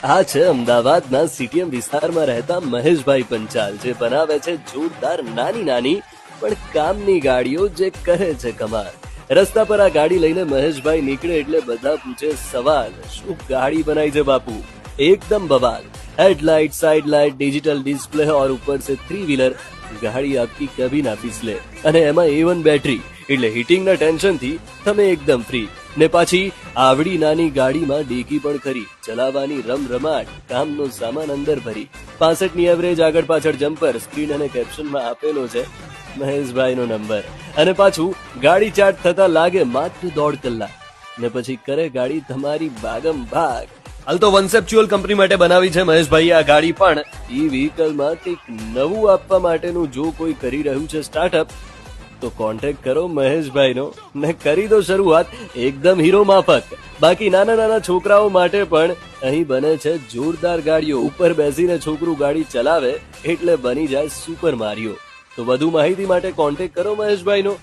આ છે અમદાવાદના સીટીએમ વિસ્તારમાં રહેતા મહેશભાઈ પંચાલ, જે બનાવે છે જોરદાર નાની નાની પણ કામની ગાડીઓ, જે કરે છે કમાલ. રસ્તા પર આ ગાડી લઈને મહેશભાઈ નીકળે એટલે બધા પૂછે સવાલ, શું ગાડી બનાવી છે બાપુ? एकदम बवाल. Headlight, side light, digital display और ऊपर से 3 व्हीलर. ગાડી આપકી કભી ના ફિસલે. અને એમાં A1 બેટરી, એટલે હીટિંગના ટેન્શનથી તમે એકદમ ફ્રી. ને પાછી આવડી નાની ગાડીમાં ડેકી પણ ખરી, ચલાવવાની રમરમાટ, કામનો સામાન અંદર ભરી. 65 ની એવરેજ, આગળ પાછળ જમ્પર, સ્ક્રીન અને કેપ્શનમાં આપેલો છે મહેશભાઈનો નંબર. અને પાછું ગાડી ચાર્જ થતા લાગે માત્ર 1.5 કલાક, ને પછી કરે ગાડી તમારી ભાગમ ભાગ. હાલ તો વન્સેપ્ચ્યુઅલ કંપની માટે બનાવી છે મહેશભાઈએ આ ગાડી, પણ ઈ વ્હીકલમાં કંઈક નવું આપવા માટેનું જો કોઈ કરી રહ્યું છે સ્ટાર્ટઅપ, તો કોન્ટેક્ટ કરો મહેશભાઈનો ને કરી દો શરૂઆત એકદમ હીરો માફક. બાકી નાના નાના છોકરાઓ માટે પણ અહીં બને છે જોરદાર ગાડીઓ. ઉપર બેસીને છોકરું ગાડી ચલાવે એટલે બની જાય સુપર મારિયો. તો વધુ માહિતી માટે કોન્ટેક્ટ કરો મહેશભાઈનો